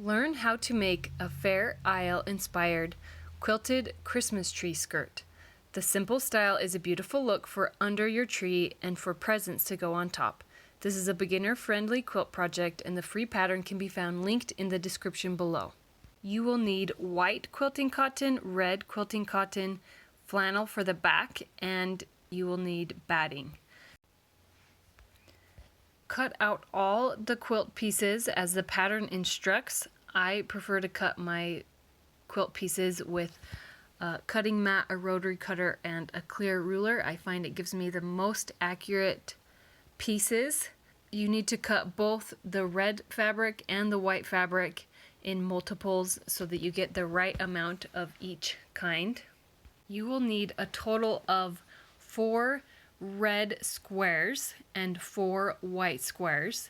Learn how to make a Fair Isle inspired quilted Christmas tree skirt. The simple style is a beautiful look for under your tree and for presents to go on top. This is a beginner-friendly quilt project and the free pattern can be found linked in the description below. You will need white quilting cotton, red quilting cotton, flannel for the back, and you will need batting. Cut out all the quilt pieces as the pattern instructs. I prefer to cut my quilt pieces with a cutting mat, a rotary cutter, and a clear ruler. I find it gives me the most accurate pieces. You need to cut both the red fabric and the white fabric in multiples so that you get the right amount of each kind. You will need a total of 4 red squares and 4 white squares.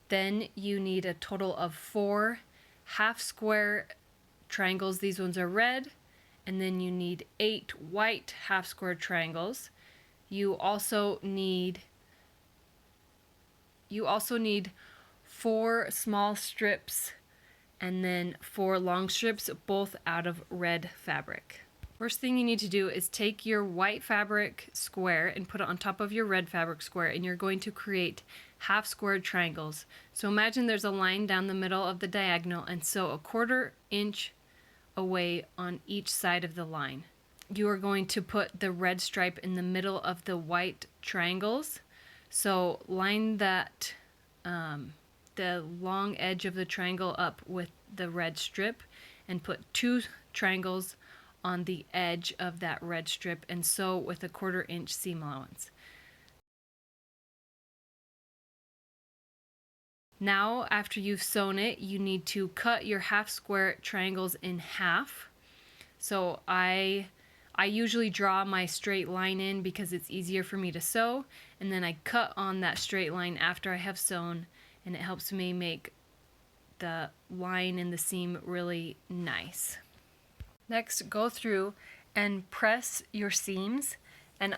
Then you need a total of 4 half square triangles. These ones are red. And then you need 8 white half square triangles. You also need 4 small strips and then 4 long strips, both out of red fabric. First thing you need to do is take your white fabric square and put it on top of your red fabric square, and you're going to create half squared triangles. So imagine there's a line down the middle of the diagonal and sew a 1/4 inch away on each side of the line. You are going to put the red stripe in the middle of the white triangles. So line that the long edge of the triangle up with the red strip and put 2 triangles on the edge of that red strip and sew with a 1/4 inch seam allowance. Now, after you've sewn it, you need to cut your half square triangles in half. So I usually draw my straight line in because it's easier for me to sew, and then I cut on that straight line after I have sewn, and it helps me make the line in the seam really nice. Next, go through and press your seams. And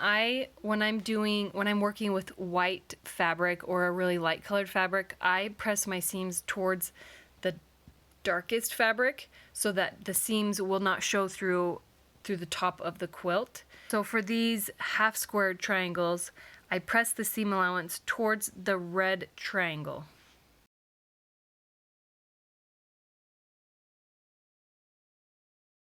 when I'm working with white fabric or a really light colored fabric, I press my seams towards the darkest fabric so that the seams will not show through the top of the quilt. So for these half square triangles, I press the seam allowance towards the red triangle.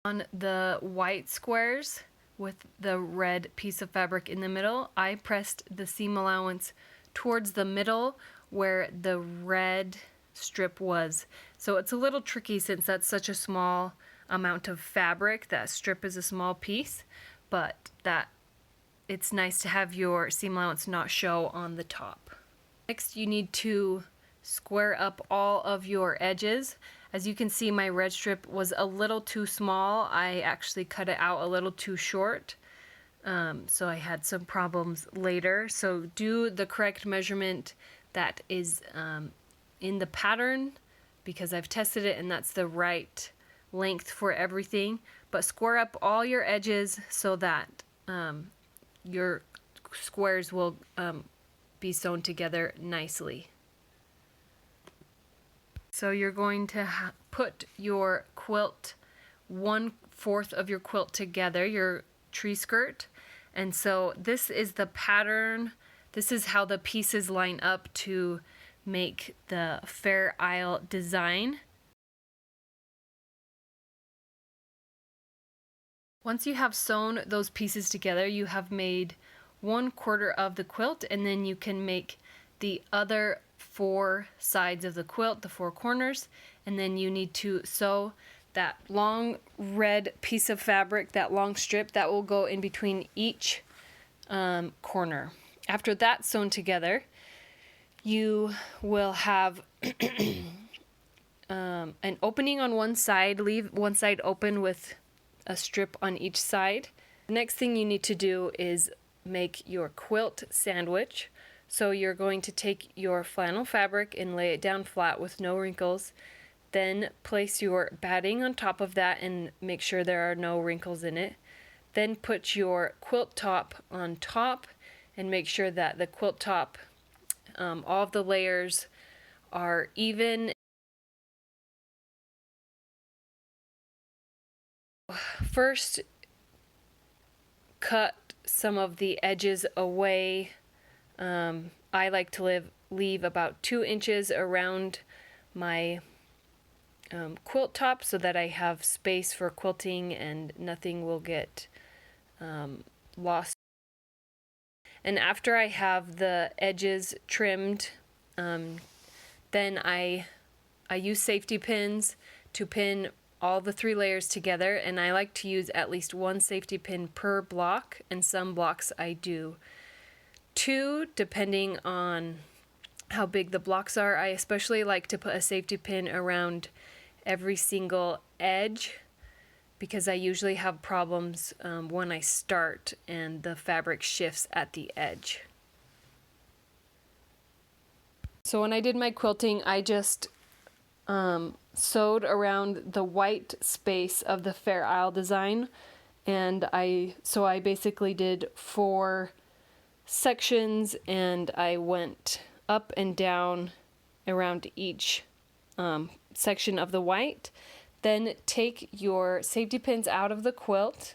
On the white squares with the red piece of fabric in the middle, I pressed the seam allowance towards the middle where the red strip was. So it's a little tricky since that's such a small amount of fabric. That strip is a small piece, but it's nice to have your seam allowance not show on the top. Next, you need to square up all of your edges. As you can see, my red strip was a little too small. I actually cut it out a little too short, so I had some problems later. So do the correct measurement that is in the pattern, because I've tested it and that's the right length for everything. But square up all your edges so that your squares will be sewn together nicely. So you're going to put your quilt, 1/4 of your quilt together, your tree skirt. And so this is the pattern. This is how the pieces line up to make the Fair Isle design. Once you have sewn those pieces together, you have made 1/4 of the quilt, and then you can make the other 4 sides of the quilt, the 4 corners, and then you need to sew that long red piece of fabric, that long strip that will go in between each corner. After that's sewn together, you will have an opening on one side. Leave one side open with a strip on each side. The next thing you need to do is make your quilt sandwich. So you're going to take your flannel fabric and lay it down flat with no wrinkles. Then place your batting on top of that and make sure there are no wrinkles in it. Then put your quilt top on top and make sure that the quilt top, all of the layers are even first cut some of the edges away. I like to leave about 2 inches around my quilt top so that I have space for quilting and nothing will get lost. And after I have the edges trimmed, then I use safety pins to pin all the 3 layers together, and I like to use at least 1 safety pin per block, and some blocks I do 2 depending on how big the blocks are. I especially like to put a safety pin around every single edge because I usually have problems when I start and the fabric shifts at the edge. So when I did my quilting, I just sewed around the white space of the Fair Isle design, and I basically did 4 sections, and I went up and down around each section of the white. Then take your safety pins out of the quilt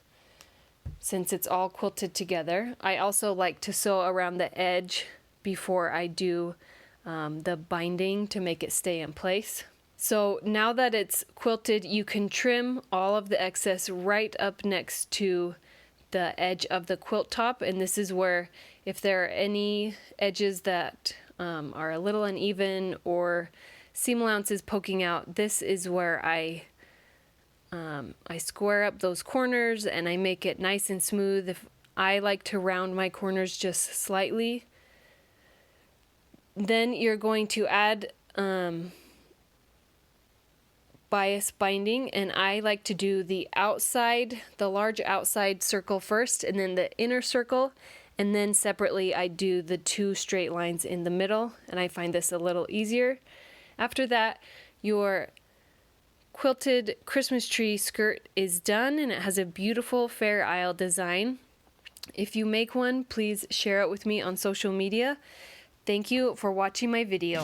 since it's all quilted together. I also like to sew around the edge before I do the binding to make it stay in place. So now that it's quilted, you can trim all of the excess right up next to the edge of the quilt top, and this is where, if there are any edges that are a little uneven or seam allowances poking out, this is where I square up those corners and I make it nice and smooth. If I like to round my corners just slightly. Then you're going to add bias binding, and I like to do the outside, the large outside circle first, and then the inner circle, and then separately I do the 2 straight lines in the middle, and I find this a little easier. After that, your quilted Christmas tree skirt is done, and it has a beautiful Fair Isle design. If you make one, please share it with me on social media. Thank you for watching my video.